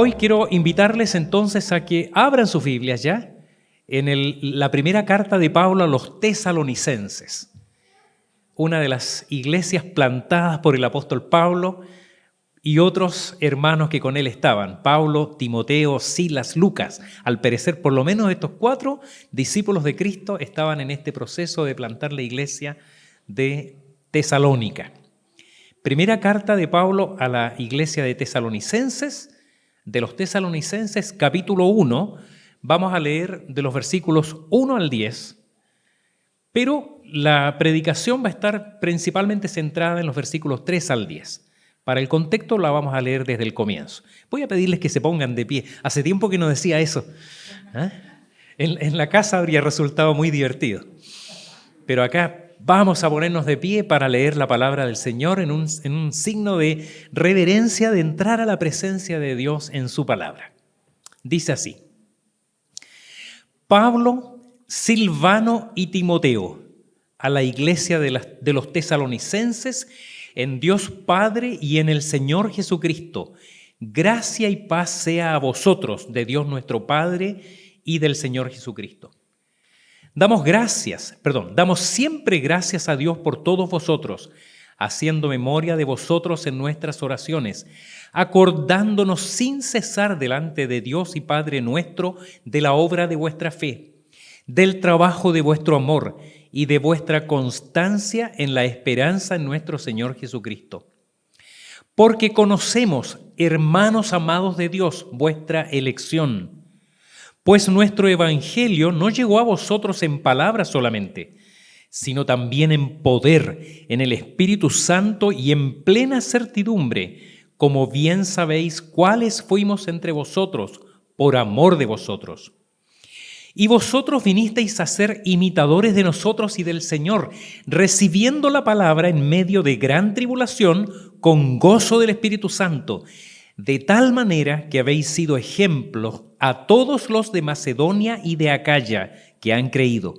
Hoy quiero invitarles entonces a que abran sus Biblias ya en la primera carta de Pablo a los tesalonicenses, una de las iglesias plantadas por el apóstol Pablo y otros hermanos que con él estaban, Pablo, Timoteo, Silas, Lucas. Al parecer, por lo menos estos 4 discípulos de Cristo estaban en este proceso de plantar la iglesia de Tesalónica. Primera carta de Pablo a la iglesia de Tesalonicenses. De los Tesalonicenses, capítulo 1, vamos a leer de los versículos 1 al 10, pero la predicación va a estar principalmente centrada en los versículos 3 al 10. Para el contexto la vamos a leer desde el comienzo. Voy a pedirles que se pongan de pie. Hace tiempo que no decía eso. En la casa habría resultado muy divertido. Pero acá vamos a ponernos de pie para leer la palabra del Señor en un signo de reverencia, de entrar a la presencia de Dios en su palabra. Dice así: Pablo, Silvano y Timoteo, a la iglesia de los tesalonicenses, en Dios Padre y en el Señor Jesucristo, gracia y paz sea a vosotros, de Dios nuestro Padre y del Señor Jesucristo. Damos siempre gracias a Dios por todos vosotros, haciendo memoria de vosotros en nuestras oraciones, acordándonos sin cesar delante de Dios y Padre nuestro de la obra de vuestra fe, del trabajo de vuestro amor y de vuestra constancia en la esperanza en nuestro Señor Jesucristo. Porque conocemos, hermanos amados de Dios, vuestra elección. Pues nuestro evangelio no llegó a vosotros en palabras solamente, sino también en poder, en el Espíritu Santo y en plena certidumbre, como bien sabéis cuáles fuimos entre vosotros, por amor de vosotros. Y vosotros vinisteis a ser imitadores de nosotros y del Señor, recibiendo la palabra en medio de gran tribulación, con gozo del Espíritu Santo, de tal manera que habéis sido ejemplos a todos los de Macedonia y de Acaya que han creído.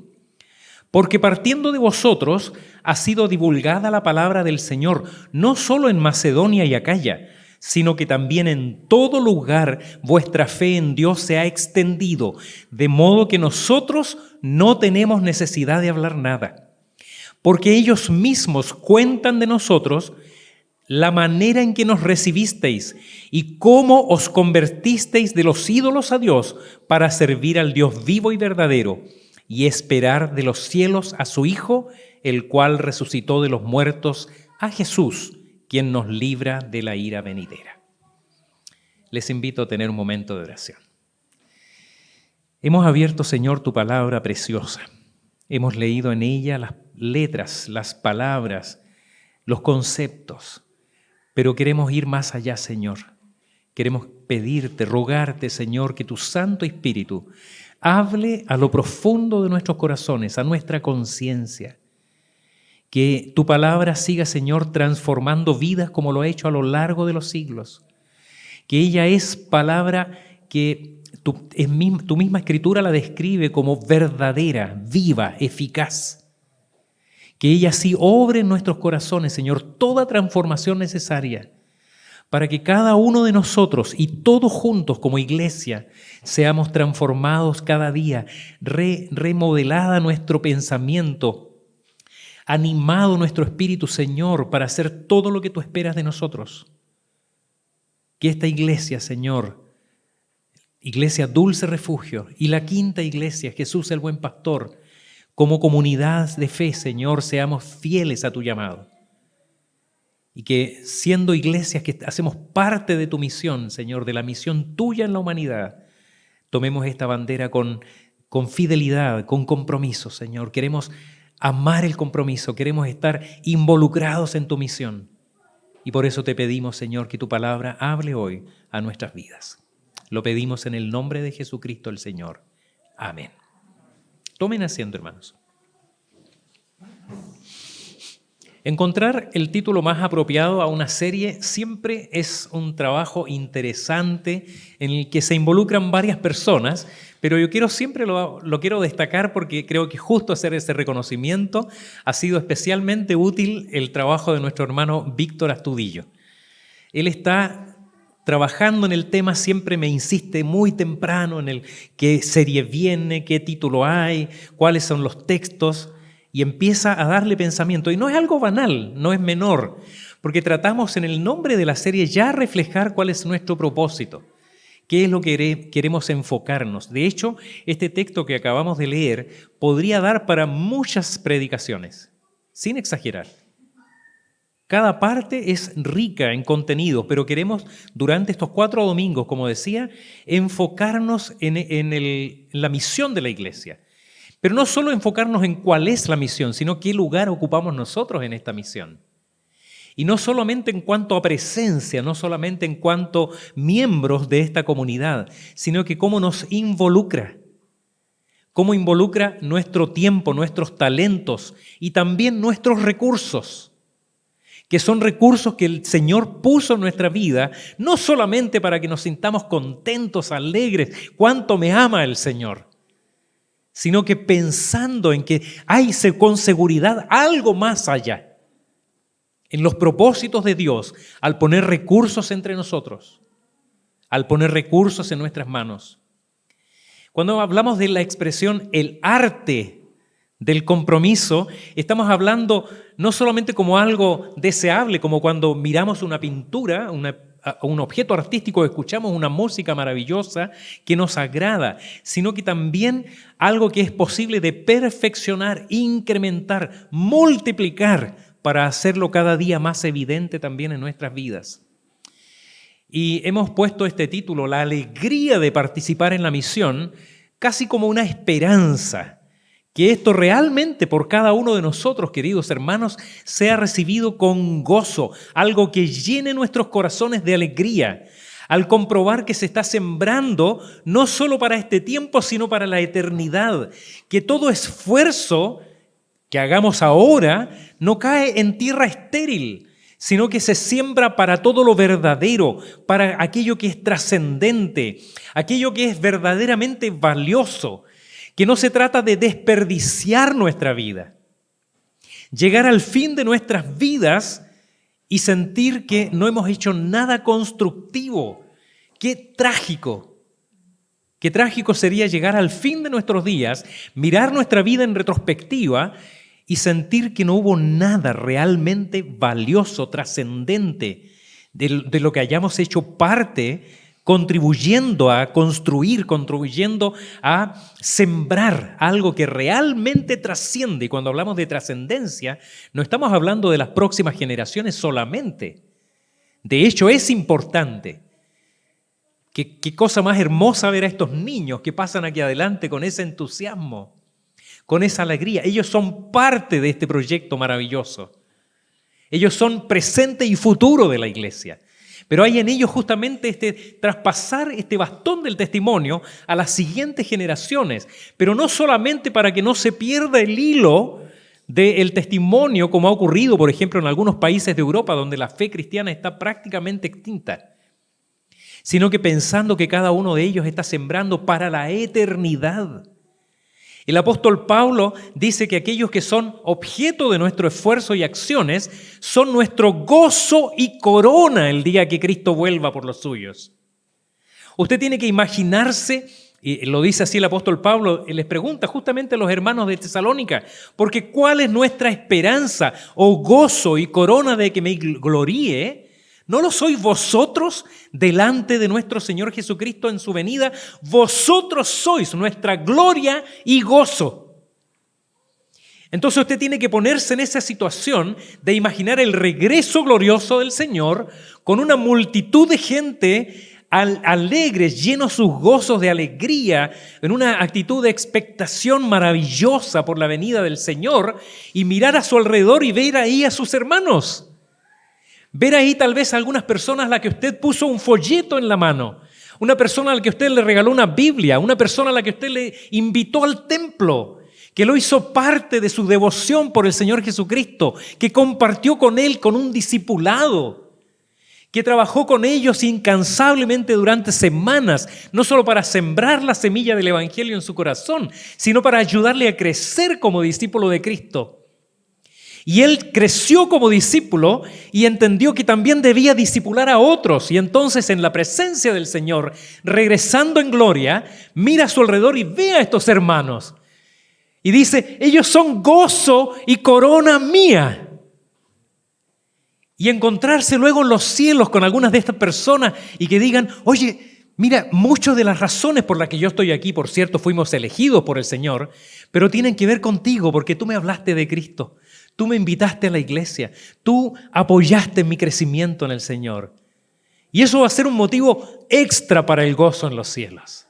Porque partiendo de vosotros ha sido divulgada la palabra del Señor, no solo en Macedonia y Acaya, sino que también en todo lugar vuestra fe en Dios se ha extendido, de modo que nosotros no tenemos necesidad de hablar nada. Porque ellos mismos cuentan de nosotros la manera en que nos recibisteis y cómo os convertisteis de los ídolos a Dios para servir al Dios vivo y verdadero y esperar de los cielos a su Hijo, el cual resucitó de los muertos, a Jesús, quien nos libra de la ira venidera. Les invito a tener un momento de oración. Hemos abierto, Señor, tu palabra preciosa. Hemos leído en ella las letras, las palabras, los conceptos. Pero queremos ir más allá, Señor. Queremos pedirte, rogarte, Señor, que tu Santo Espíritu hable a lo profundo de nuestros corazones, a nuestra conciencia. Que tu palabra siga, Señor, transformando vidas como lo ha hecho a lo largo de los siglos. Que ella es palabra que tu misma Escritura la describe como verdadera, viva, eficaz. Que ella sí obre en nuestros corazones, Señor, toda transformación necesaria para que cada uno de nosotros y todos juntos como iglesia seamos transformados cada día, remodelada nuestro pensamiento, animado nuestro espíritu, Señor, para hacer todo lo que tú esperas de nosotros. Que esta iglesia, Señor, Iglesia Dulce Refugio, y la quinta iglesia, Jesús el Buen Pastor, como comunidad de fe, Señor, seamos fieles a tu llamado. Y que siendo iglesias que hacemos parte de tu misión, Señor, de la misión tuya en la humanidad, tomemos esta bandera con fidelidad, con compromiso, Señor. Queremos amar el compromiso, queremos estar involucrados en tu misión. Y por eso te pedimos, Señor, que tu palabra hable hoy a nuestras vidas. Lo pedimos en el nombre de Jesucristo el Señor. Amén. Tomen asiento, hermanos. Encontrar el título más apropiado a una serie siempre es un trabajo interesante en el que se involucran varias personas, pero yo siempre lo quiero destacar porque creo que justo hacer ese reconocimiento ha sido especialmente útil el trabajo de nuestro hermano Víctor Astudillo. Él está trabajando en el tema, siempre me insiste muy temprano en el qué serie viene, qué título hay, cuáles son los textos, y empieza a darle pensamiento. Y no es algo banal, no es menor, porque tratamos en el nombre de la serie ya reflejar cuál es nuestro propósito, qué es lo que queremos enfocarnos. De hecho, este texto que acabamos de leer podría dar para muchas predicaciones, sin exagerar. Cada parte es rica en contenido, pero queremos durante estos 4 domingos, como decía, enfocarnos en la misión de la iglesia. Pero no solo enfocarnos en cuál es la misión, sino qué lugar ocupamos nosotros en esta misión. Y no solamente en cuanto a presencia, no solamente en cuanto a miembros de esta comunidad, sino que cómo nos involucra. Cómo involucra nuestro tiempo, nuestros talentos y también nuestros recursos, que son recursos que el Señor puso en nuestra vida, no solamente para que nos sintamos contentos, alegres, cuánto me ama el Señor, sino que pensando en que hay con seguridad algo más allá, en los propósitos de Dios, al poner recursos entre nosotros, al poner recursos en nuestras manos. Cuando hablamos de la expresión el arte del compromiso, estamos hablando no solamente como algo deseable, como cuando miramos una pintura, un objeto artístico, escuchamos una música maravillosa que nos agrada, sino que también algo que es posible de perfeccionar, incrementar, multiplicar para hacerlo cada día más evidente también en nuestras vidas. Y hemos puesto este título, la alegría de participar en la misión, casi como una esperanza, que esto realmente por cada uno de nosotros, queridos hermanos, sea recibido con gozo, algo que llene nuestros corazones de alegría, al comprobar que se está sembrando no solo para este tiempo, sino para la eternidad, que todo esfuerzo que hagamos ahora no cae en tierra estéril, sino que se siembra para todo lo verdadero, para aquello que es trascendente, aquello que es verdaderamente valioso, que no se trata de desperdiciar nuestra vida, llegar al fin de nuestras vidas y sentir que no hemos hecho nada constructivo. Qué trágico sería llegar al fin de nuestros días, mirar nuestra vida en retrospectiva y sentir que no hubo nada realmente valioso, trascendente, de lo que hayamos hecho parte, contribuyendo a construir, contribuyendo a sembrar algo que realmente trasciende. Y cuando hablamos de trascendencia, no estamos hablando de las próximas generaciones solamente. De hecho, es importante. Qué cosa más hermosa ver a estos niños que pasan aquí adelante con ese entusiasmo, con esa alegría. Ellos son parte de este proyecto maravilloso. Ellos son presente y futuro de la iglesia. Pero hay en ellos justamente traspasar este bastón del testimonio a las siguientes generaciones. Pero no solamente para que no se pierda el hilo del testimonio, como ha ocurrido, por ejemplo, en algunos países de Europa, donde la fe cristiana está prácticamente extinta, sino que pensando que cada uno de ellos está sembrando para la eternidad. El apóstol Pablo dice que aquellos que son objeto de nuestro esfuerzo y acciones son nuestro gozo y corona el día que Cristo vuelva por los suyos. Usted tiene que imaginarse, y lo dice así el apóstol Pablo, les pregunta justamente a los hermanos de Tesalónica, porque ¿cuál es nuestra esperanza o gozo y corona de que me gloríe? ¿No lo sois vosotros delante de nuestro Señor Jesucristo en su venida? Vosotros sois nuestra gloria y gozo. Entonces usted tiene que ponerse en esa situación de imaginar el regreso glorioso del Señor con una multitud de gente alegres, llenos sus gozos de alegría, en una actitud de expectación maravillosa por la venida del Señor, y mirar a su alrededor y ver ahí a sus hermanos. Ver ahí tal vez a algunas personas a las que usted puso un folleto en la mano, una persona a la que usted le regaló una Biblia, una persona a la que usted le invitó al templo, que lo hizo parte de su devoción por el Señor Jesucristo, que compartió con Él con un discipulado, que trabajó con ellos incansablemente durante semanas, no solo para sembrar la semilla del Evangelio en su corazón, sino para ayudarle a crecer como discípulo de Cristo. Y él creció como discípulo y entendió que también debía discipular a otros. Y entonces, en la presencia del Señor, regresando en gloria, mira a su alrededor y ve a estos hermanos. Y dice, ellos son gozo y corona mía. Y encontrarse luego en los cielos con algunas de estas personas y que digan, oye, mira, muchas de las razones por las que yo estoy aquí, por cierto, fuimos elegidos por el Señor, pero tienen que ver contigo porque tú me hablaste de Cristo. Tú me invitaste a la iglesia, tú apoyaste mi crecimiento en el Señor. Y eso va a ser un motivo extra para el gozo en los cielos.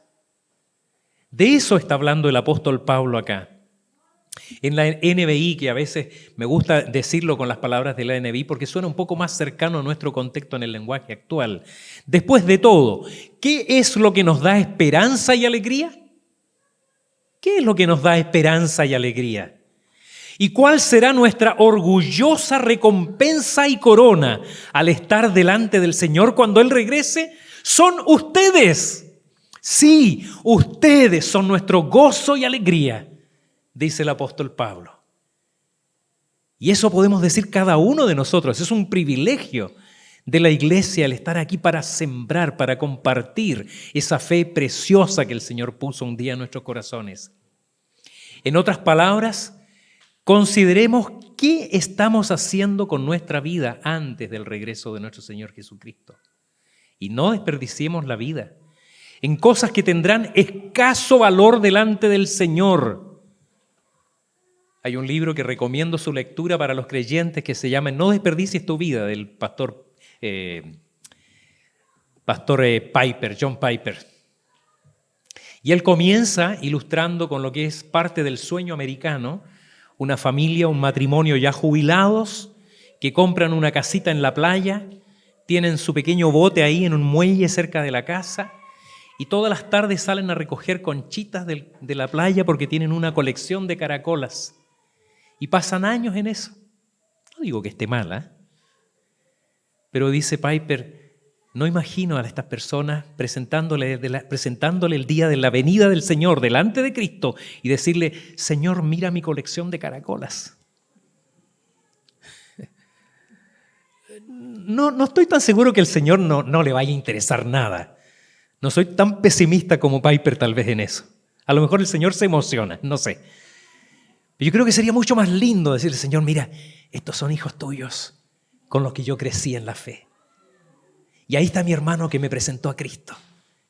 De eso está hablando el apóstol Pablo acá. En la NBI, que a veces me gusta decirlo con las palabras de la NBI porque suena un poco más cercano a nuestro contexto en el lenguaje actual. Después de todo, ¿qué es lo que nos da esperanza y alegría? ¿Qué es lo que nos da esperanza y alegría? ¿Y cuál será nuestra orgullosa recompensa y corona al estar delante del Señor cuando Él regrese? Son ustedes. Sí, ustedes son nuestro gozo y alegría, dice el apóstol Pablo. Y eso podemos decir cada uno de nosotros. Es un privilegio de la iglesia el estar aquí para sembrar, para compartir esa fe preciosa que el Señor puso un día en nuestros corazones. En otras palabras, consideremos qué estamos haciendo con nuestra vida antes del regreso de nuestro Señor Jesucristo. Y no desperdiciemos la vida en cosas que tendrán escaso valor delante del Señor. Hay un libro que recomiendo su lectura para los creyentes que se llama No desperdicies tu vida, del pastor Piper, John Piper. Y él comienza ilustrando con lo que es parte del sueño americano, una familia, un matrimonio ya jubilados, que compran una casita en la playa, tienen su pequeño bote ahí en un muelle cerca de la casa y todas las tardes salen a recoger conchitas de la playa porque tienen una colección de caracolas. Y pasan años en eso. No digo que esté mal, pero dice Piper, no imagino a estas personas presentándole el día de la venida del Señor delante de Cristo y decirle, Señor, mira mi colección de caracolas. No estoy tan seguro que el Señor no le vaya a interesar nada. No soy tan pesimista como Piper tal vez en eso. A lo mejor el Señor se emociona, no sé. Pero yo creo que sería mucho más lindo decirle, Señor, mira, estos son hijos tuyos con los que yo crecí en la fe. Y ahí está mi hermano que me presentó a Cristo.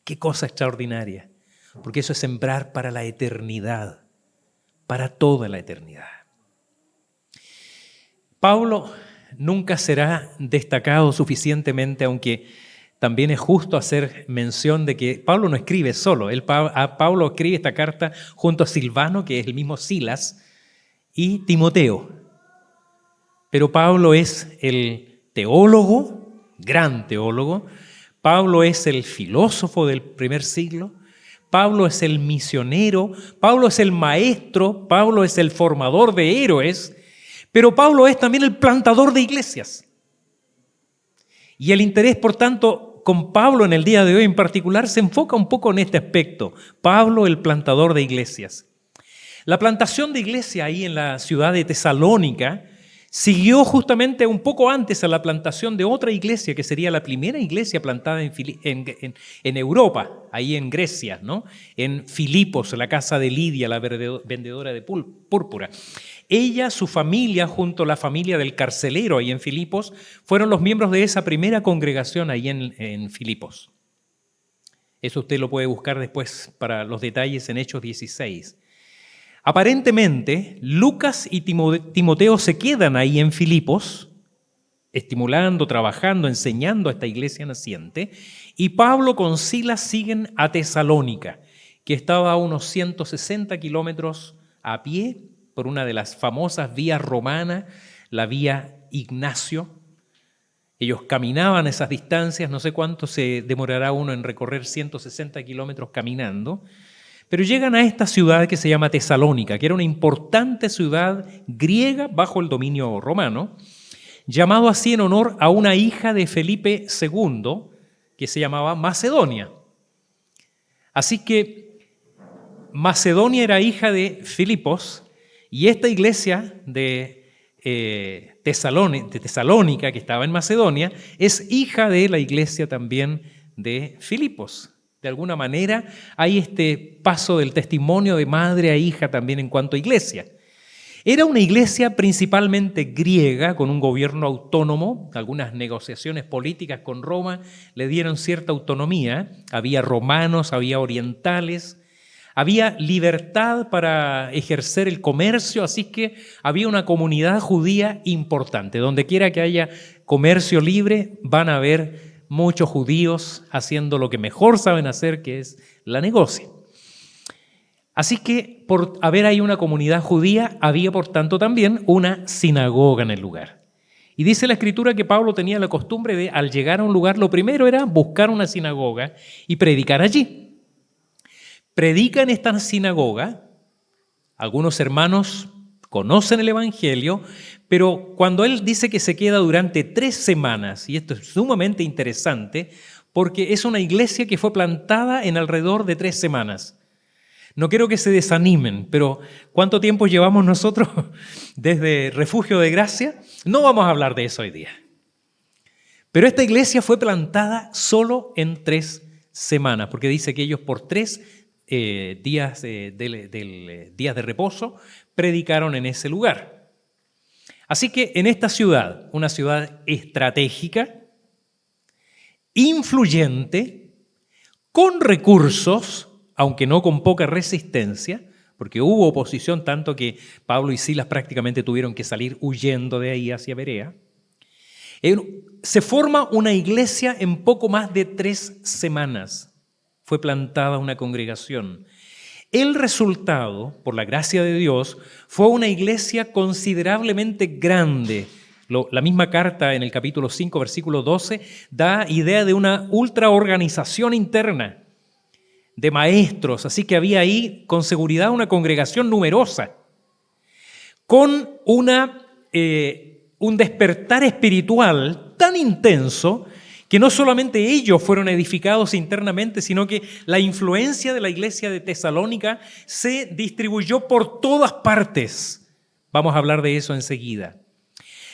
Qué cosa extraordinaria. Porque eso es sembrar para la eternidad, para toda la eternidad. Pablo nunca será destacado suficientemente, aunque también es justo hacer mención de que Pablo no escribe solo. Pablo escribe esta carta junto a Silvano, que es el mismo Silas, y Timoteo. Pero Pablo es el teólogo, gran teólogo. Pablo es el filósofo del primer siglo. Pablo es el misionero. Pablo es el maestro. Pablo es el formador de héroes. Pero Pablo es también el plantador de iglesias. Y el interés, por tanto, con Pablo en el día de hoy en particular se enfoca un poco en este aspecto. Pablo, el plantador de iglesias. La plantación de iglesia ahí en la ciudad de Tesalónica siguió justamente un poco antes a la plantación de otra iglesia que sería la primera iglesia plantada en Europa, ahí en Grecia, ¿no? En Filipos, la casa de Lidia, la vendedora de púrpura. Ella, su familia, junto a la familia del carcelero ahí en Filipos, fueron los miembros de esa primera congregación ahí en Filipos. Eso usted lo puede buscar después para los detalles en Hechos 16. Aparentemente, Lucas y Timoteo se quedan ahí en Filipos, estimulando, trabajando, enseñando a esta iglesia naciente, y Pablo con Silas siguen a Tesalónica, que estaba a unos 160 kilómetros a pie por una de las famosas vías romanas, la vía Ignacio. Ellos caminaban esas distancias, no sé cuánto se demorará uno en recorrer 160 kilómetros caminando, pero llegan a esta ciudad que se llama Tesalónica, que era una importante ciudad griega bajo el dominio romano, llamado así en honor a una hija de Felipe II, que se llamaba Macedonia. Así que Macedonia era hija de Filipos, y esta iglesia de de Tesalónica, que estaba en Macedonia, es hija de la iglesia también de Filipos. De alguna manera hay este paso del testimonio de madre a hija también en cuanto a iglesia. Era una iglesia principalmente griega, con un gobierno autónomo. Algunas negociaciones políticas con Roma le dieron cierta autonomía. Había romanos, había orientales, había libertad para ejercer el comercio, así que había una comunidad judía importante. Donde quiera que haya comercio libre, van a haber muchos judíos haciendo lo que mejor saben hacer, que es la negocia. Así que por haber ahí una comunidad judía, había por tanto también una sinagoga en el lugar. Y dice la Escritura que Pablo tenía la costumbre de, al llegar a un lugar, lo primero era buscar una sinagoga y predicar allí. Predica en esta sinagoga, algunos hermanos conocen el Evangelio, pero cuando él dice que se queda durante 3 semanas, y esto es sumamente interesante, porque es una iglesia que fue plantada en alrededor de 3 semanas. No quiero que se desanimen, pero ¿cuánto tiempo llevamos nosotros desde Refugio de Gracia? No vamos a hablar de eso hoy día. Pero esta iglesia fue plantada solo en 3 semanas, porque dice que ellos por 3 días de reposo predicaron en ese lugar. Así que en esta ciudad, una ciudad estratégica, influyente, con recursos, aunque no con poca resistencia, porque hubo oposición tanto que Pablo y Silas prácticamente tuvieron que salir huyendo de ahí hacia Berea, se forma una iglesia en poco más de 3 semanas. Fue plantada una congregación. El resultado, por la gracia de Dios, fue una iglesia considerablemente grande. La misma carta en el capítulo 5, versículo 12, da idea de una ultraorganización interna de maestros, así que había ahí con seguridad una congregación numerosa, con un despertar espiritual tan intenso que no solamente ellos fueron edificados internamente, sino que la influencia de la iglesia de Tesalónica se distribuyó por todas partes. Vamos a hablar de eso enseguida.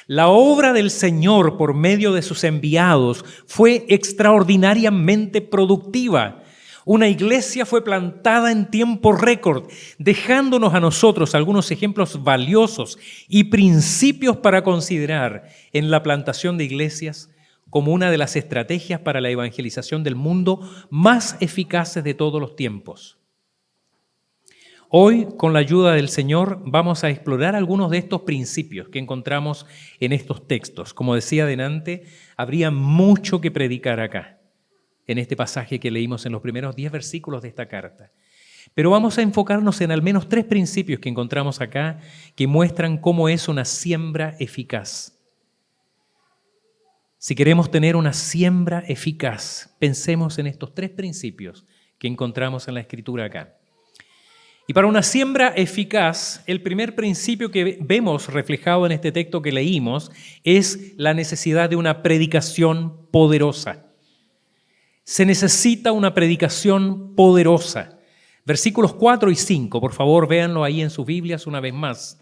La obra del Señor por medio de sus enviados fue extraordinariamente productiva. Una iglesia fue plantada en tiempo récord, dejándonos a nosotros algunos ejemplos valiosos y principios para considerar en la plantación de iglesias como una de las estrategias para la evangelización del mundo más eficaces de todos los tiempos. Hoy, con la ayuda del Señor, vamos a explorar algunos de estos principios que encontramos en estos textos. Como decía adelante, habría mucho que predicar acá, en este pasaje que leímos en los primeros 10 versículos de esta carta. Pero vamos a enfocarnos en al menos 3 principios que encontramos acá que muestran cómo es una siembra eficaz. Si queremos tener una siembra eficaz, pensemos en estos 3 principios que encontramos en la Escritura acá. Y para una siembra eficaz, el primer principio que vemos reflejado en este texto que leímos es la necesidad de una predicación poderosa. Se necesita una predicación poderosa. Versículos 4 y 5, por favor, véanlo ahí en sus Biblias una vez más.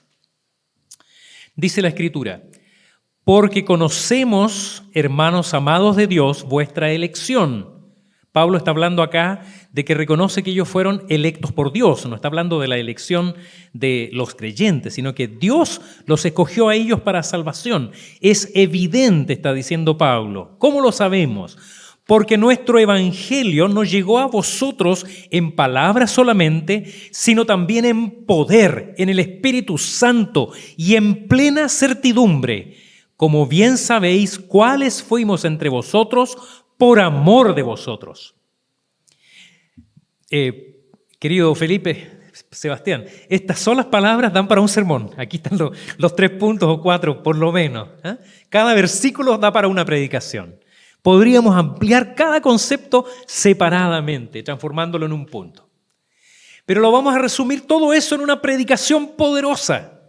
Dice la Escritura: porque conocemos, hermanos amados de Dios, vuestra elección. Pablo está hablando acá de que reconoce que ellos fueron electos por Dios. No está hablando de la elección de los creyentes, sino que Dios los escogió a ellos para salvación. Es evidente, está diciendo Pablo. ¿Cómo lo sabemos? Porque nuestro evangelio no llegó a vosotros en palabras solamente, sino también en poder, en el Espíritu Santo y en plena certidumbre, como bien sabéis cuáles fuimos entre vosotros por amor de vosotros. Querido Felipe, Sebastián, estas solas palabras dan para un sermón. Aquí están los 3 puntos o 4 por lo menos. Cada versículo da para una predicación. Podríamos ampliar cada concepto separadamente, transformándolo en un punto. Pero lo vamos a resumir todo eso en una predicación poderosa.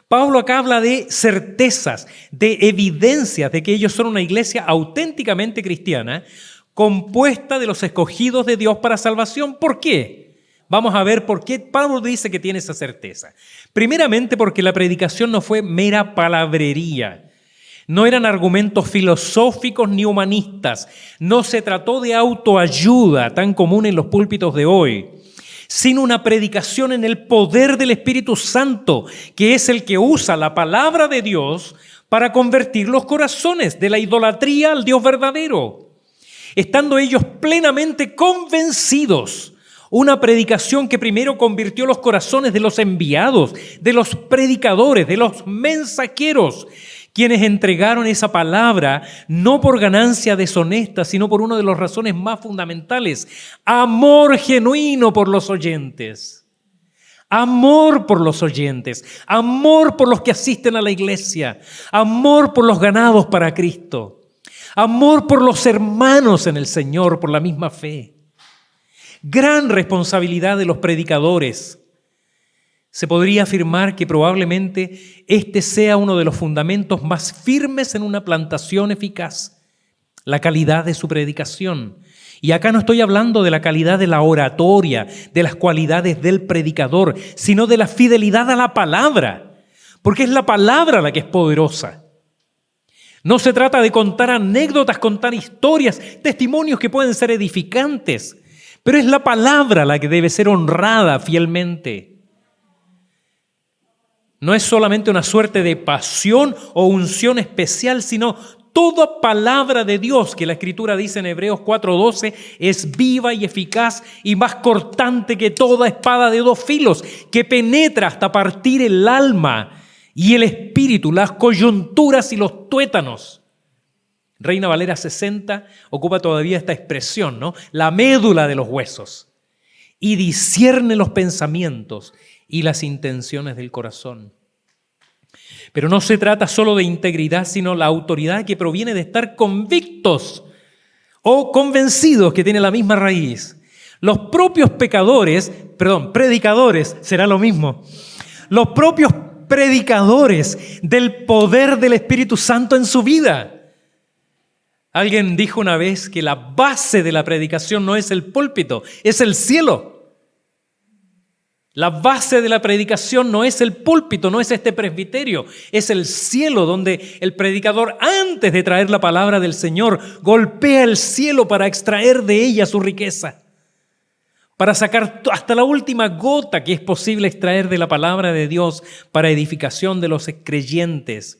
Pablo acá habla de certezas, de evidencias de que ellos son una iglesia auténticamente cristiana, compuesta de los escogidos de Dios para salvación. ¿Por qué? Vamos a ver por qué Pablo dice que tiene esa certeza. Primeramente porque la predicación no fue mera palabrería. No eran argumentos filosóficos ni humanistas. No se trató de autoayuda tan común en los púlpitos de hoy, sino una predicación en el poder del Espíritu Santo, que es el que usa la palabra de Dios para convertir los corazones de la idolatría al Dios verdadero. Estando ellos plenamente convencidos, una predicación que primero convirtió los corazones de los enviados, de los predicadores, de los mensajeros, quienes entregaron esa palabra no por ganancia deshonesta, sino por una de las razones más fundamentales: amor genuino por los oyentes. Amor por los oyentes, amor por los que asisten a la iglesia, amor por los ganados para Cristo, amor por los hermanos en el Señor por la misma fe. Gran responsabilidad de los predicadores. Se podría afirmar que probablemente este sea uno de los fundamentos más firmes en una plantación eficaz, la calidad de su predicación. Y acá no estoy hablando de la calidad de la oratoria, de las cualidades del predicador, sino de la fidelidad a la palabra, porque es la palabra la que es poderosa. No se trata de contar anécdotas, contar historias, testimonios que pueden ser edificantes, pero es la palabra la que debe ser honrada fielmente. No es solamente una suerte de pasión o unción especial, sino toda palabra de Dios, que la Escritura dice en Hebreos 4:12, es viva y eficaz y más cortante que toda espada de dos filos, que penetra hasta partir el alma y el espíritu, las coyunturas y los tuétanos. Reina Valera 60 ocupa todavía esta expresión, ¿no? La médula de los huesos, y discierne los pensamientos y las intenciones del corazón. Pero no se trata solo de integridad, sino la autoridad que proviene de estar convictos o convencidos, que tiene la misma raíz. Los propios predicadores, será lo mismo. Los propios predicadores del poder del Espíritu Santo en su vida. Alguien dijo una vez que la base de la predicación no es el púlpito, es el cielo. La base de la predicación no es el púlpito, no es este presbiterio, es el cielo, donde el predicador, antes de traer la palabra del Señor, golpea el cielo para extraer de ella su riqueza, para sacar hasta la última gota que es posible extraer de la palabra de Dios para edificación de los creyentes.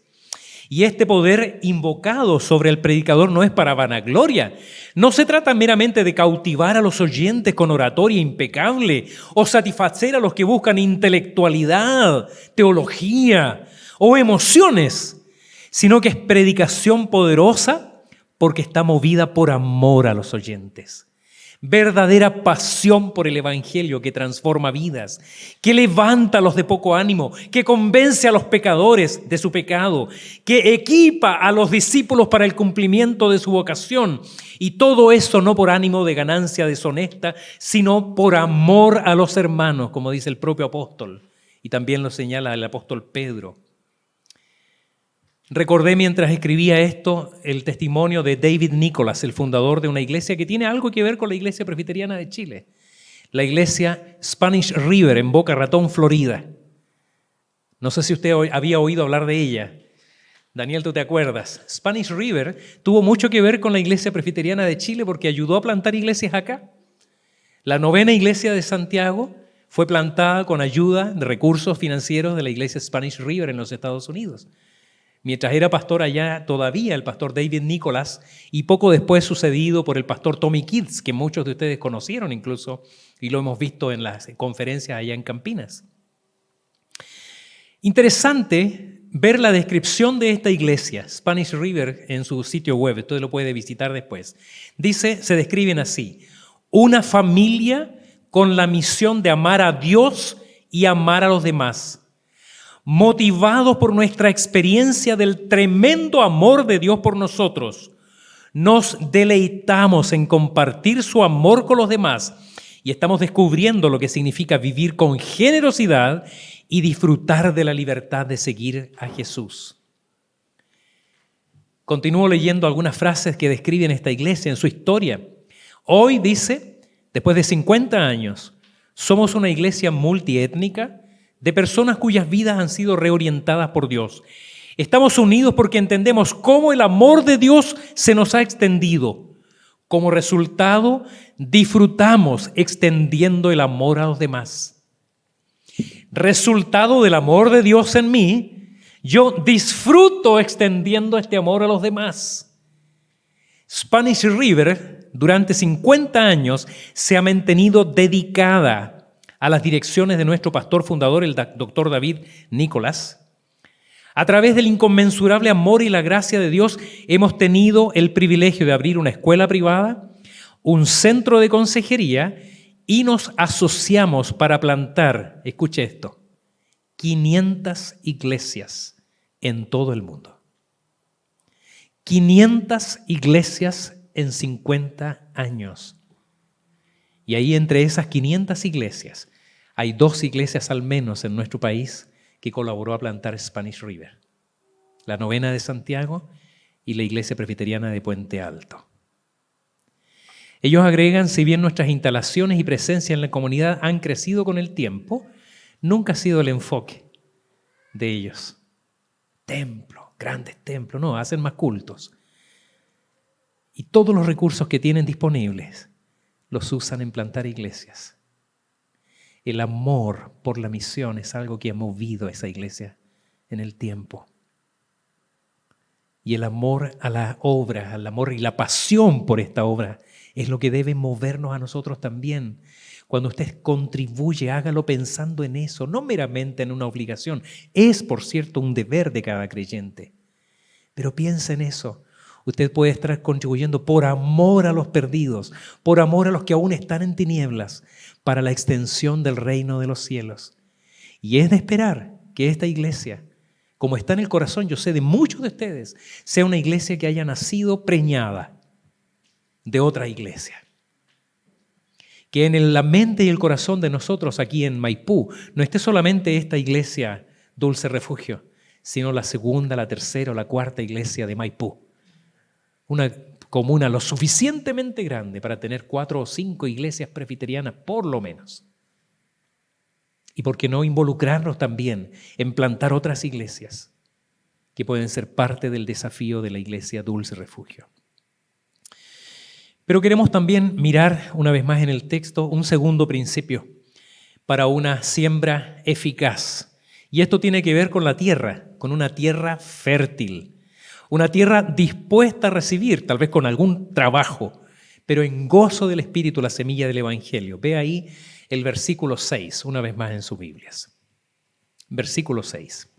Y este poder invocado sobre el predicador no es para vanagloria. No se trata meramente de cautivar a los oyentes con oratoria impecable o satisfacer a los que buscan intelectualidad, teología o emociones, sino que es predicación poderosa porque está movida por amor a los oyentes. Verdadera pasión por el Evangelio que transforma vidas, que levanta a los de poco ánimo, que convence a los pecadores de su pecado, que equipa a los discípulos para el cumplimiento de su vocación. Y todo eso no por ánimo de ganancia deshonesta, sino por amor a los hermanos, como dice el propio apóstol. Y también lo señala el apóstol Pedro. Recordé mientras escribía esto el testimonio de David Nicholas, el fundador de una iglesia que tiene algo que ver con la Iglesia Presbiteriana de Chile, la iglesia Spanish River en Boca Ratón, Florida. No sé si usted había oído hablar de ella. Daniel, ¿tú te acuerdas? Spanish River tuvo mucho que ver con la Iglesia Presbiteriana de Chile porque ayudó a plantar iglesias acá. La 9ª iglesia de Santiago fue plantada con ayuda de recursos financieros de la iglesia Spanish River en los Estados Unidos. Mientras era pastor allá todavía el pastor David Nicholas, y poco después sucedido por el pastor Tommy Kids, que muchos de ustedes conocieron incluso, y lo hemos visto en las conferencias allá en Campinas. Interesante ver la descripción de esta iglesia, Spanish River, en su sitio web. Usted lo puede visitar después. Se describen así: una familia con la misión de amar a Dios y amar a los demás. Motivados por nuestra experiencia del tremendo amor de Dios por nosotros, nos deleitamos en compartir su amor con los demás y estamos descubriendo lo que significa vivir con generosidad y disfrutar de la libertad de seguir a Jesús. Continúo leyendo algunas frases que describen esta iglesia en su historia. Hoy, dice, después de 50 años, Somos una iglesia multiétnica de personas cuyas vidas han sido reorientadas por Dios. Estamos unidos porque entendemos cómo el amor de Dios se nos ha extendido. Como resultado, disfrutamos extendiendo el amor a los demás. Resultado del amor de Dios en mí, yo disfruto extendiendo este amor a los demás. Spanish River, durante 50 años, se ha mantenido dedicada a las direcciones de nuestro pastor fundador, el doctor David Nicolás. A través del inconmensurable amor y la gracia de Dios, hemos tenido el privilegio de abrir una escuela privada, un centro de consejería y nos asociamos para plantar, escuche esto, 500 iglesias en todo el mundo. 500 iglesias en 50 años. Y ahí entre esas 500 iglesias hay 2 iglesias al menos en nuestro país que colaboró a plantar Spanish River, la Novena de Santiago y la Iglesia Presbiteriana de Puente Alto. Ellos agregan, si bien nuestras instalaciones y presencia en la comunidad han crecido con el tiempo, nunca ha sido el enfoque de ellos. Templos, grandes templos, no, hacen más cultos. Y todos los recursos que tienen disponibles los usan en plantar iglesias. El amor por la misión es algo que ha movido a esa iglesia en el tiempo. Y el amor a la obra, el amor y la pasión por esta obra es lo que debe movernos a nosotros también. Cuando usted contribuye, hágalo pensando en eso, no meramente en una obligación. Es, por cierto, un deber de cada creyente. Pero piensa en eso. Usted puede estar contribuyendo por amor a los perdidos, por amor a los que aún están en tinieblas, para la extensión del reino de los cielos. Y es de esperar que esta iglesia, como está en el corazón, yo sé, de muchos de ustedes, sea una iglesia que haya nacido preñada de otra iglesia. Que en la mente y el corazón de nosotros aquí en Maipú no esté solamente esta iglesia Dulce Refugio, sino la segunda, la tercera o la cuarta iglesia de Maipú. Una comuna lo suficientemente grande para tener 4 o 5 iglesias presbiterianas por lo menos. Y por qué no involucrarnos también en plantar otras iglesias que pueden ser parte del desafío de la iglesia Dulce Refugio. Pero queremos también mirar una vez más en el texto un segundo principio para una siembra eficaz. Y esto tiene que ver con la tierra, con una tierra fértil. Una tierra dispuesta a recibir, tal vez con algún trabajo, pero en gozo del Espíritu, la semilla del Evangelio. Ve ahí el versículo 6, una vez más en sus Biblias. Versículo 6.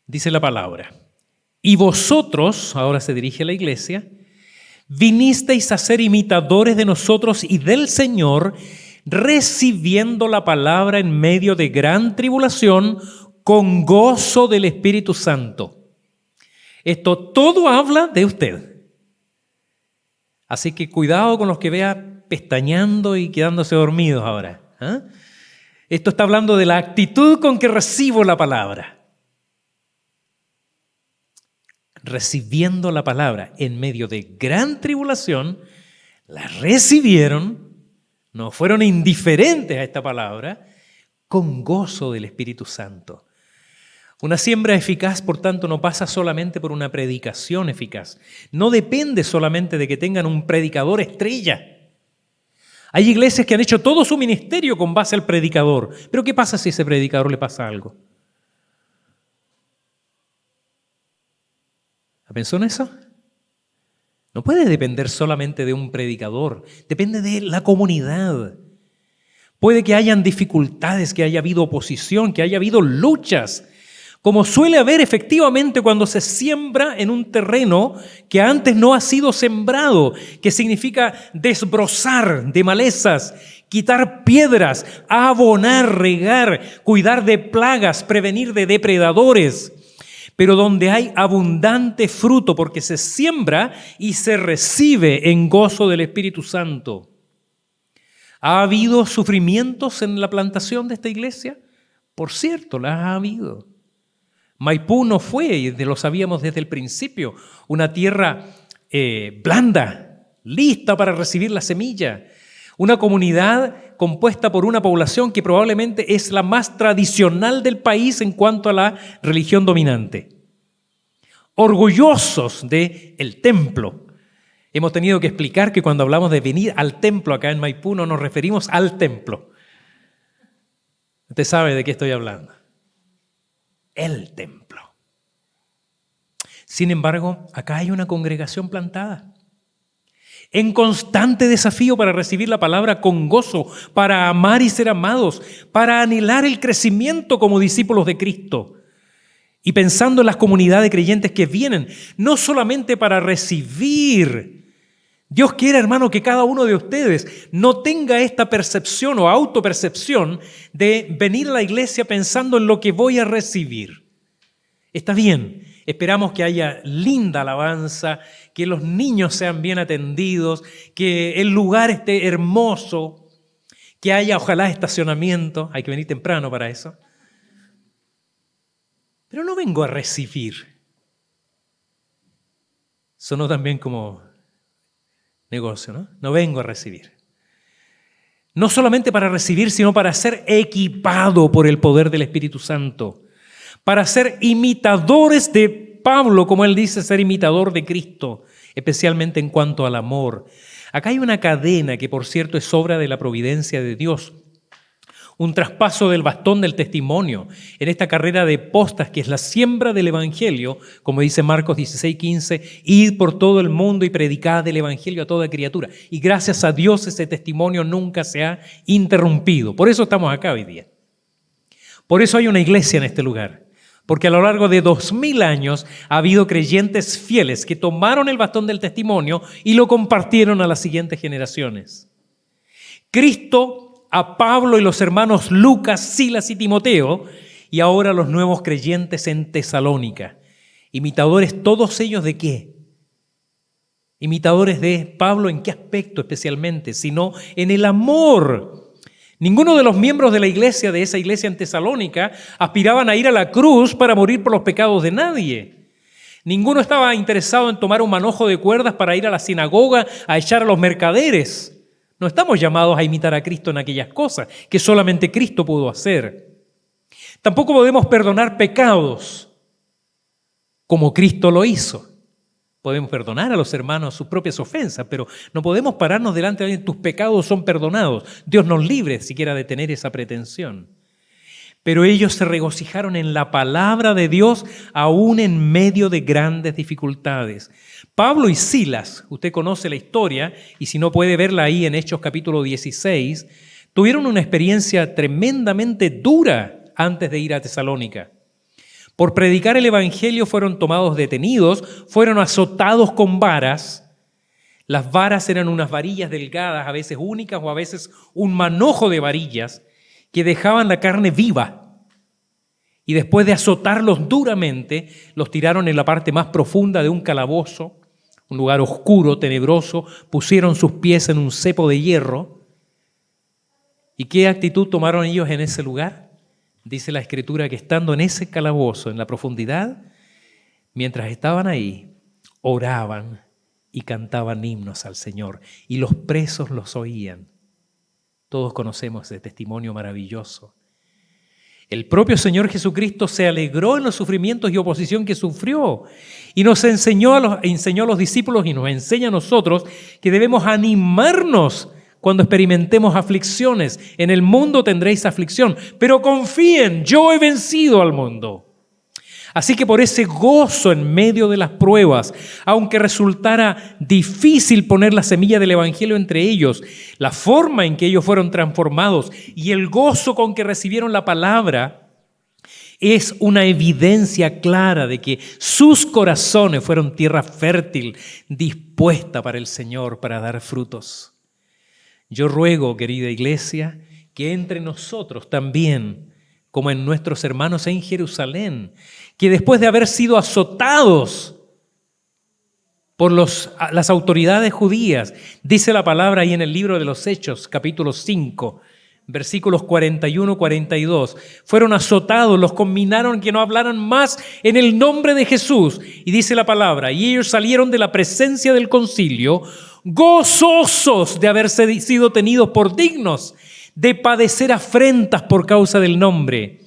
Dice la palabra: y vosotros, ahora se dirige a la iglesia, vinisteis a ser imitadores de nosotros y del Señor, recibiendo la palabra en medio de gran tribulación, con gozo del Espíritu Santo. Esto todo habla de usted. Así que cuidado con los que vea pestañeando y quedándose dormidos ahora. Esto está hablando de la actitud con que recibo la palabra. Recibiendo la palabra en medio de gran tribulación, la recibieron, no fueron indiferentes a esta palabra, con gozo del Espíritu Santo. Una siembra eficaz, por tanto, no pasa solamente por una predicación eficaz. No depende solamente de que tengan un predicador estrella. Hay iglesias que han hecho todo su ministerio con base al predicador. Pero ¿qué pasa si a ese predicador le pasa algo? ¿Ha pensado en eso? No puede depender solamente de un predicador. Depende de la comunidad. Puede que hayan dificultades, que haya habido oposición, que haya habido luchas, como suele haber efectivamente cuando se siembra en un terreno que antes no ha sido sembrado, que significa desbrozar de malezas, quitar piedras, abonar, regar, cuidar de plagas, prevenir de depredadores. Pero donde hay abundante fruto, porque se siembra y se recibe en gozo del Espíritu Santo. ¿Ha habido sufrimientos en la plantación de esta iglesia? Por cierto, las ha habido. Maipú no fue, y lo sabíamos desde el principio, una tierra blanda, lista para recibir la semilla. una comunidad compuesta por una población que probablemente es la más tradicional del país en cuanto a la religión dominante. Orgullosos del templo. Hemos tenido que explicar que cuando hablamos de venir al templo acá en Maipú no nos referimos al templo. Usted sabe de qué estoy hablando. El templo. Sin embargo, acá hay una congregación plantada en constante desafío para recibir la palabra con gozo, para amar y ser amados, para anhelar el crecimiento como discípulos de Cristo. Y pensando en las comunidades de creyentes que vienen, no solamente para recibir. Dios quiere, hermano, que cada uno de ustedes no tenga esta percepción o autopercepción de venir a la iglesia pensando en lo que voy a recibir. Está bien, esperamos que haya linda alabanza, que los niños sean bien atendidos, que el lugar esté hermoso, que haya ojalá estacionamiento, hay que venir temprano para eso. Pero no vengo a recibir. Sonó también como negocio, ¿no? No vengo a recibir. No solamente para recibir, sino para ser equipado por el poder del Espíritu Santo, para ser imitadores de Pablo, como él dice, ser imitador de Cristo, especialmente en cuanto al amor. Acá hay una cadena que, por cierto, es obra de la providencia de Dios. Un traspaso del bastón del testimonio en esta carrera de postas que es la siembra del Evangelio, como dice Marcos 16:15, id por todo el mundo y predicad el Evangelio a toda criatura. Y gracias a Dios ese testimonio nunca se ha interrumpido. Por eso estamos acá hoy día. Por eso hay una iglesia en este lugar. Porque a lo largo de 2000 años ha habido creyentes fieles que tomaron el bastón del testimonio y lo compartieron a las siguientes generaciones. Cristo a Pablo y los hermanos Lucas, Silas y Timoteo, y ahora los nuevos creyentes en Tesalónica. Imitadores todos ellos ¿de qué? Imitadores de Pablo, ¿en qué aspecto especialmente? Sino en el amor. Ninguno de los miembros de la iglesia, de esa iglesia en Tesalónica, aspiraban a ir a la cruz para morir por los pecados de nadie. Ninguno estaba interesado en tomar un manojo de cuerdas para ir a la sinagoga a echar a los mercaderes. No estamos llamados a imitar a Cristo en aquellas cosas que solamente Cristo pudo hacer. Tampoco podemos perdonar pecados como Cristo lo hizo. Podemos perdonar a los hermanos sus propias ofensas, pero no podemos pararnos delante de alguien, tus pecados son perdonados. Dios nos libre siquiera de tener esa pretensión. Pero ellos se regocijaron en la palabra de Dios aún en medio de grandes dificultades. Pablo y Silas, usted conoce la historia, y si no puede verla ahí en Hechos capítulo 16, tuvieron una experiencia tremendamente dura antes de ir a Tesalónica. Por predicar el Evangelio fueron tomados detenidos, fueron azotados con varas. Las varas eran unas varillas delgadas, a veces únicas o a veces un manojo de varillas que dejaban la carne viva. Y después de azotarlos duramente, los tiraron en la parte más profunda de un calabozo, un lugar oscuro, tenebroso, pusieron sus pies en un cepo de hierro. ¿Y qué actitud tomaron ellos en ese lugar? Dice la Escritura que estando en ese calabozo, en la profundidad, mientras estaban ahí, oraban y cantaban himnos al Señor. Y los presos los oían. Todos conocemos ese testimonio maravilloso. El propio Señor Jesucristo se alegró en los sufrimientos y oposición que sufrió. Y nos enseñó a los discípulos y nos enseña a nosotros que debemos animarnos cuando experimentemos aflicciones. En el mundo tendréis aflicción, pero confíen, yo he vencido al mundo. Así que por ese gozo en medio de las pruebas, aunque resultara difícil poner la semilla del Evangelio entre ellos, la forma en que ellos fueron transformados y el gozo con que recibieron la palabra es una evidencia clara de que sus corazones fueron tierra fértil, dispuesta para el Señor, para dar frutos. Yo ruego, querida iglesia, que entre nosotros también, como en nuestros hermanos en Jerusalén, que después de haber sido azotados por las autoridades judías, dice la palabra ahí en el libro de los Hechos, capítulo 5, versículos 41-42, fueron azotados, los conminaron que no hablaran más en el nombre de Jesús. Y dice la palabra, y ellos salieron de la presencia del concilio gozosos de haber sido tenidos por dignos de padecer afrentas por causa del nombre.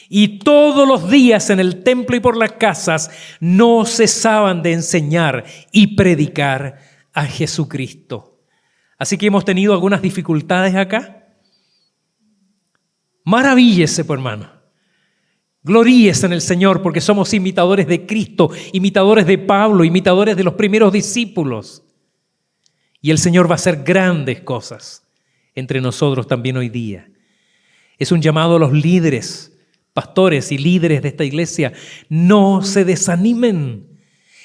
Y todos los días en el templo y por las casas no cesaban de enseñar y predicar a Jesucristo. Así que hemos tenido algunas dificultades acá. Maravíllese, pues, hermano. Gloríese en el Señor porque somos imitadores de Cristo, imitadores de Pablo, imitadores de los primeros discípulos. Y el Señor va a hacer grandes cosas entre nosotros también hoy día. Es un llamado a los líderes, pastores y líderes de esta iglesia. No se desanimen.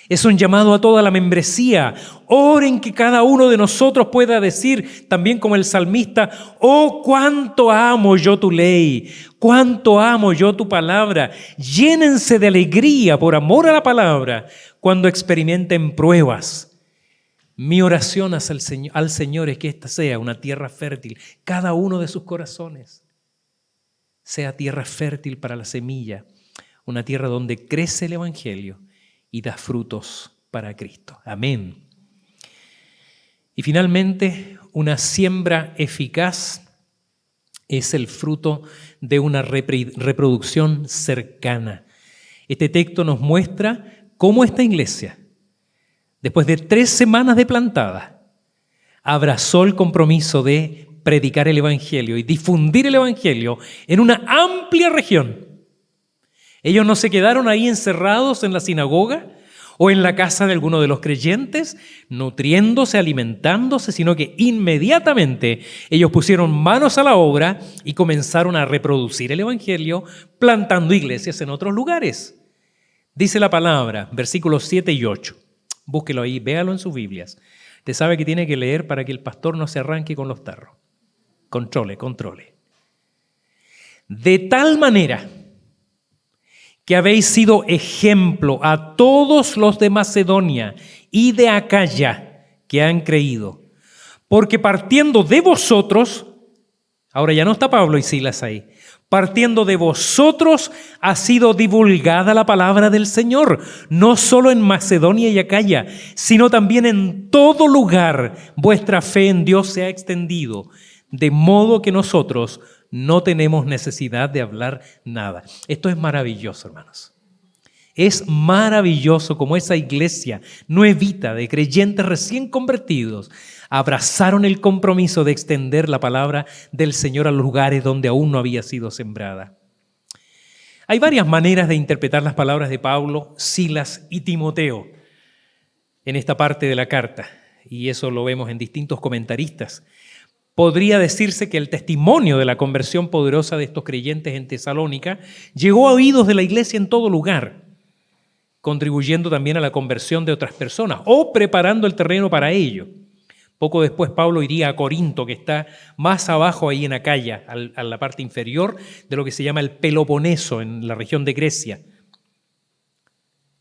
Es un llamado a toda la membresía. Oren que cada uno de nosotros pueda decir, también como el salmista, oh, cuánto amo yo tu ley, cuánto amo yo tu palabra. Llénense de alegría por amor a la palabra cuando experimenten pruebas. Mi oración al Señor es que esta sea una tierra fértil, cada uno de sus corazones. Sea tierra fértil para la semilla, una tierra donde crece el Evangelio y da frutos para Cristo. Amén. Y finalmente, una siembra eficaz es el fruto de una reproducción cercana. Este texto nos muestra cómo esta iglesia, después de 3 semanas de plantada, abrazó el compromiso de predicar el Evangelio y difundir el Evangelio en una amplia región. Ellos no se quedaron ahí encerrados en la sinagoga o en la casa de alguno de los creyentes, nutriéndose, alimentándose, sino que inmediatamente ellos pusieron manos a la obra y comenzaron a reproducir el Evangelio, plantando iglesias en otros lugares. Dice la palabra, versículos 7 y 8. Búsquelo ahí, véalo en sus Biblias. Usted sabe que tiene que leer para que el pastor no se arranque con los tarros. Controle. De tal manera que habéis sido ejemplo a todos los de Macedonia y de Acaya que han creído. Porque partiendo de vosotros, ahora ya no está Pablo y Silas ahí, partiendo de vosotros ha sido divulgada la palabra del Señor, no solo en Macedonia y Acaya, sino también en todo lugar vuestra fe en Dios se ha extendido. De modo que nosotros no tenemos necesidad de hablar nada. Esto es maravilloso, hermanos. Es maravilloso como esa iglesia nuevita de creyentes recién convertidos abrazaron el compromiso de extender la palabra del Señor a los lugares donde aún no había sido sembrada. Hay varias maneras de interpretar las palabras de Pablo, Silas y Timoteo en esta parte de la carta, y eso lo vemos en distintos comentaristas. Podría decirse que el testimonio de la conversión poderosa de estos creyentes en Tesalónica llegó a oídos de la iglesia en todo lugar, contribuyendo también a la conversión de otras personas o preparando el terreno para ello. Poco después Pablo iría a Corinto, que está más abajo ahí en Acaya, a la parte inferior de lo que se llama el Peloponeso, en la región de Grecia.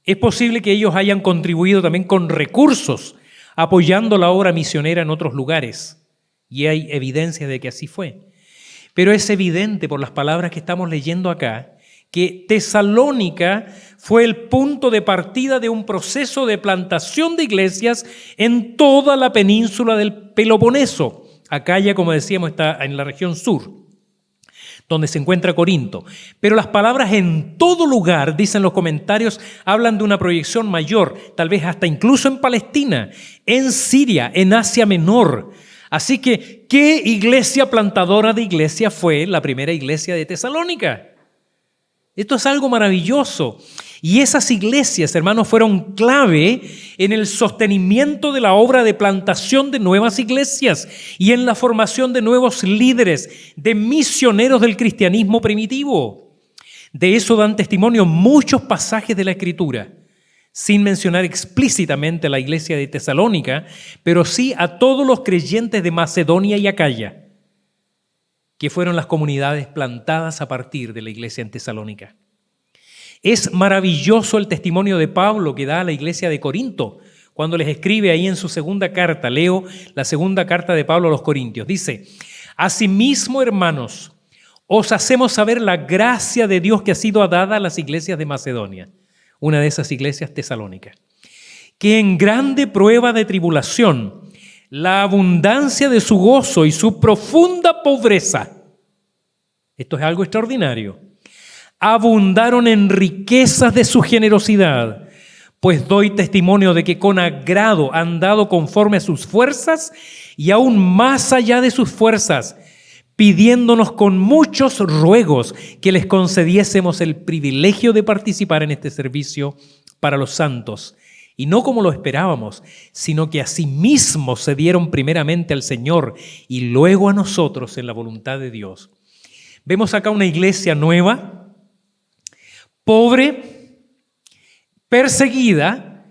Es posible que ellos hayan contribuido también con recursos, apoyando la obra misionera en otros lugares. Y hay evidencia de que así fue. Pero es evidente por las palabras que estamos leyendo acá que Tesalónica fue el punto de partida de un proceso de plantación de iglesias en toda la península del Peloponeso. Acaya, como decíamos, está en la región sur, donde se encuentra Corinto. Pero las palabras en todo lugar, dicen los comentarios, hablan de una proyección mayor, tal vez hasta incluso en Palestina, en Siria, en Asia Menor. Así que, ¿qué iglesia plantadora de iglesia fue la primera iglesia de Tesalónica? Esto es algo maravilloso. Y esas iglesias, hermanos, fueron clave en el sostenimiento de la obra de plantación de nuevas iglesias y en la formación de nuevos líderes, de misioneros del cristianismo primitivo. De eso dan testimonio muchos pasajes de la Escritura, sin mencionar explícitamente a la iglesia de Tesalónica, pero sí a todos los creyentes de Macedonia y Acaya, que fueron las comunidades plantadas a partir de la iglesia en Tesalónica. Es maravilloso el testimonio de Pablo que da a la iglesia de Corinto, cuando les escribe ahí en su segunda carta. Leo la segunda carta de Pablo a los Corintios. Dice: asimismo, hermanos, os hacemos saber la gracia de Dios que ha sido dada a las iglesias de Macedonia, una de esas iglesias tesalónicas, que en grande prueba de tribulación, la abundancia de su gozo y su profunda pobreza. Esto es algo extraordinario. Abundaron en riquezas de su generosidad, pues doy testimonio de que con agrado han dado conforme a sus fuerzas y aún más allá de sus fuerzas, pidiéndonos con muchos ruegos que les concediésemos el privilegio de participar en este servicio para los santos. Y no como lo esperábamos, sino que asimismo se dieron primeramente al Señor y luego a nosotros en la voluntad de Dios. Vemos acá una iglesia nueva, pobre, perseguida,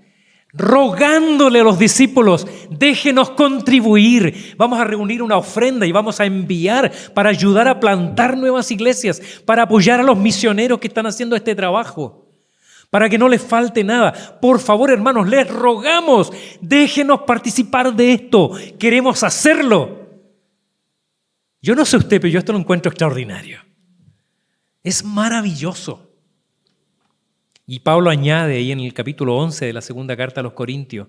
rogándole a los discípulos, déjenos contribuir, vamos a reunir una ofrenda y vamos a enviar para ayudar a plantar nuevas iglesias, para apoyar a los misioneros que están haciendo este trabajo, para que no les falte nada. Por favor, hermanos, les rogamos, déjenos participar de esto, queremos hacerlo. Yo no sé usted, pero yo esto lo encuentro extraordinario. Es maravilloso. Y Pablo añade ahí en el capítulo 11 de la segunda carta a los Corintios,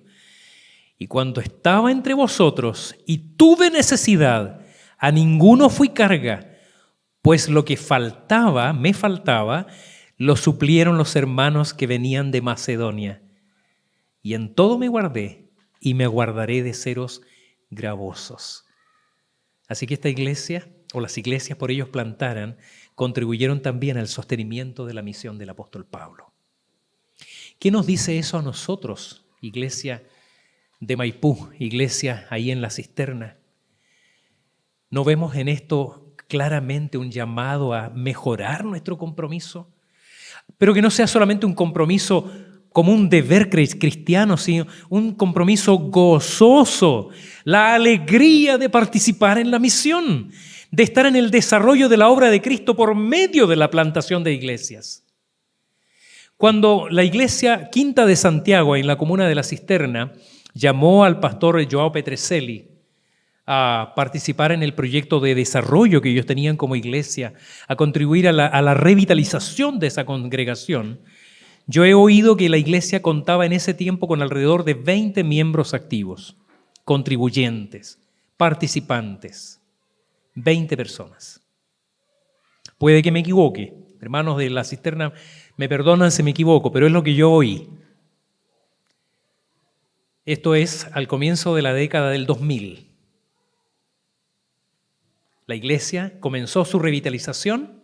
y cuando estaba entre vosotros y tuve necesidad, a ninguno fui carga, pues lo que faltaba, me faltaba, lo suplieron los hermanos que venían de Macedonia. Y en todo me guardé y me guardaré de seros gravosos. Así que esta iglesia, o las iglesias por ellos plantaran, contribuyeron también al sostenimiento de la misión del apóstol Pablo. ¿Qué nos dice eso a nosotros, iglesia de Maipú, iglesia ahí en la cisterna? ¿No vemos en esto claramente un llamado a mejorar nuestro compromiso? Pero que no sea solamente un compromiso como un deber cristiano, sino un compromiso gozoso, la alegría de participar en la misión, de estar en el desarrollo de la obra de Cristo por medio de la plantación de iglesias. Cuando la iglesia Quinta de Santiago, en la comuna de La Cisterna, llamó al pastor Joao Petrecelli a participar en el proyecto de desarrollo que ellos tenían como iglesia, a contribuir a la revitalización de esa congregación, yo he oído que la iglesia contaba en ese tiempo con alrededor de 20 miembros activos, contribuyentes, participantes, 20 personas. Puede que me equivoque, hermanos de La Cisterna, me perdonan si me equivoco, pero es lo que yo oí. Esto es al comienzo de la década del 2000. La iglesia comenzó su revitalización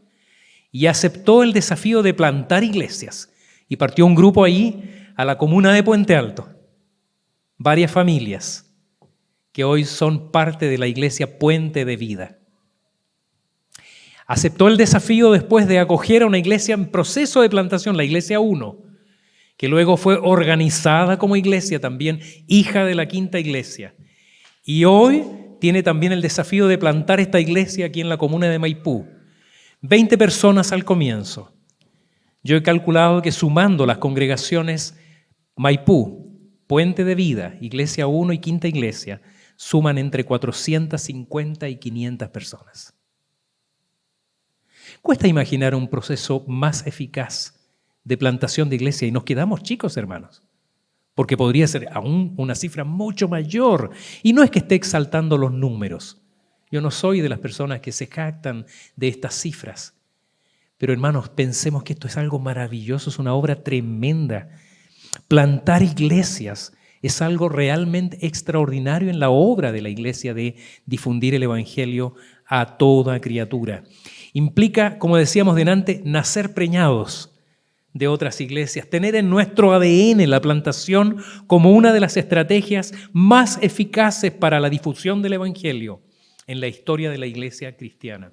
y aceptó el desafío de plantar iglesias. Y partió un grupo ahí a la comuna de Puente Alto. Varias familias que hoy son parte de la iglesia Puente de Vida. Aceptó el desafío después de acoger a una iglesia en proceso de plantación, la iglesia 1, que luego fue organizada como iglesia también, hija de la Quinta Iglesia. Y hoy tiene también el desafío de plantar esta iglesia aquí en la comuna de Maipú. 20 personas al comienzo. Yo he calculado que sumando las congregaciones Maipú, Puente de Vida, Iglesia 1 y Quinta Iglesia, suman entre 450 y 500 personas. Cuesta imaginar un proceso más eficaz de plantación de iglesia y nos quedamos chicos, hermanos, porque podría ser aún una cifra mucho mayor. Y no es que esté exaltando los números. Yo no soy de las personas que se jactan de estas cifras. Pero hermanos, pensemos que esto es algo maravilloso, es una obra tremenda. Plantar iglesias es algo realmente extraordinario en la obra de la iglesia de difundir el evangelio a toda criatura. Implica, como decíamos delante, nacer preñados de otras iglesias, tener en nuestro ADN la plantación como una de las estrategias más eficaces para la difusión del evangelio en la historia de la iglesia cristiana.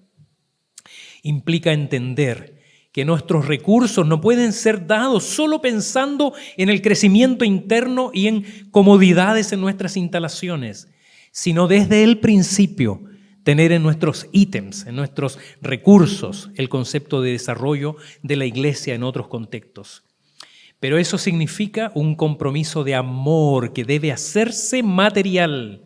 Implica entender que nuestros recursos no pueden ser dados solo pensando en el crecimiento interno y en comodidades en nuestras instalaciones, sino desde el principio tener en nuestros ítems, en nuestros recursos, el concepto de desarrollo de la iglesia en otros contextos. Pero eso significa un compromiso de amor que debe hacerse material.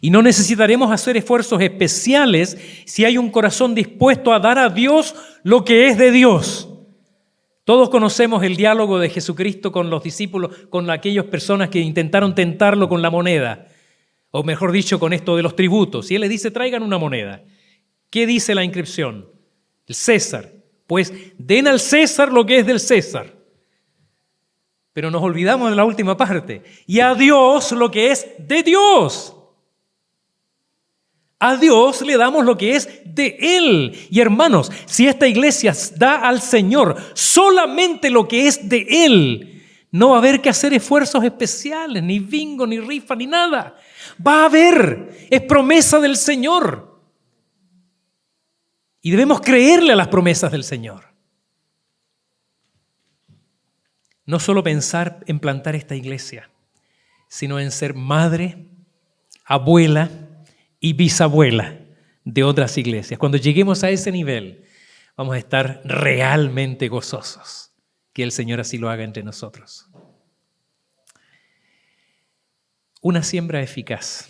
Y no necesitaremos hacer esfuerzos especiales si hay un corazón dispuesto a dar a Dios lo que es de Dios. Todos conocemos el diálogo de Jesucristo con los discípulos, con aquellas personas que intentaron tentarlo con la moneda. O mejor dicho, con esto de los tributos. Y él les dice, traigan una moneda. ¿Qué dice la inscripción? El César. Pues den al César lo que es del César. Pero nos olvidamos de la última parte. Y a Dios lo que es de Dios. A Dios le damos lo que es de Él. Y hermanos, si esta iglesia da al Señor solamente lo que es de Él, no va a haber que hacer esfuerzos especiales, ni bingo, ni rifa, ni nada. Va a haber, es promesa del Señor. Y debemos creerle a las promesas del Señor. No solo pensar en plantar esta iglesia, sino en ser madre, abuela y bisabuela de otras iglesias. Cuando lleguemos a ese nivel, vamos a estar realmente gozosos. Que el Señor así lo haga entre nosotros. Una siembra eficaz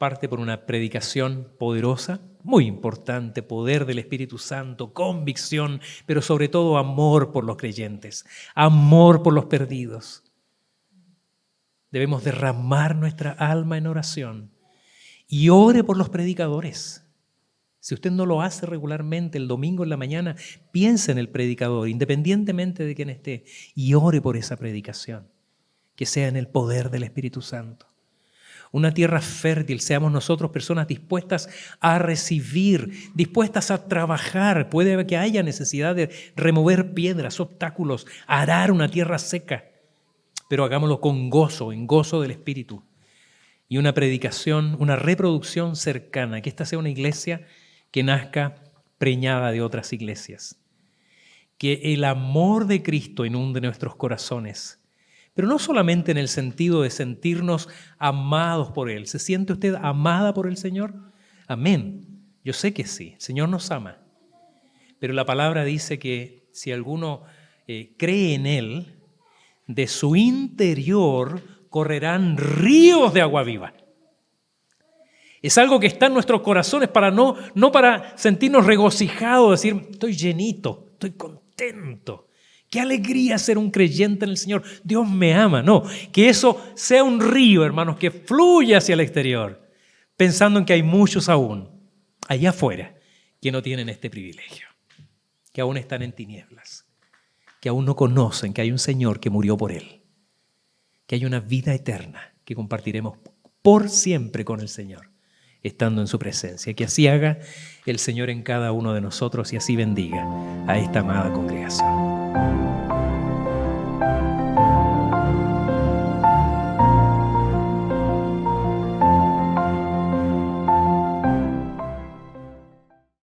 parte por una predicación poderosa, muy importante, poder del Espíritu Santo, convicción, pero sobre todo amor por los creyentes, amor por los perdidos. Debemos derramar nuestra alma en oración y ore por los predicadores. Si usted no lo hace regularmente el domingo en la mañana, piense en el predicador, independientemente de quién esté, y ore por esa predicación, que sea en el poder del Espíritu Santo. Una tierra fértil, seamos nosotros personas dispuestas a recibir, dispuestas a trabajar. Puede que haya necesidad de remover piedras, obstáculos, arar una tierra seca, pero hagámoslo con gozo, en gozo del Espíritu. Y una predicación, una reproducción cercana, que esta sea una iglesia que nazca preñada de otras iglesias. Que el amor de Cristo inunde nuestros corazones. Pero no solamente en el sentido de sentirnos amados por Él. ¿Se siente usted amada por el Señor? Amén. Yo sé que sí, el Señor nos ama. Pero la palabra dice que si alguno cree en Él, de su interior correrán ríos de agua viva. Es algo que está en nuestros corazones para no para sentirnos regocijados, decir, estoy llenito, estoy contento. Qué alegría ser un creyente en el Señor. Dios me ama. No, que eso sea un río, hermanos, que fluya hacia el exterior, pensando en que hay muchos aún allá afuera que no tienen este privilegio, que aún están en tinieblas, que aún no conocen que hay un Señor que murió por Él, que hay una vida eterna que compartiremos por siempre con el Señor, estando en su presencia. Que así haga el Señor en cada uno de nosotros y así bendiga a esta amada congregación.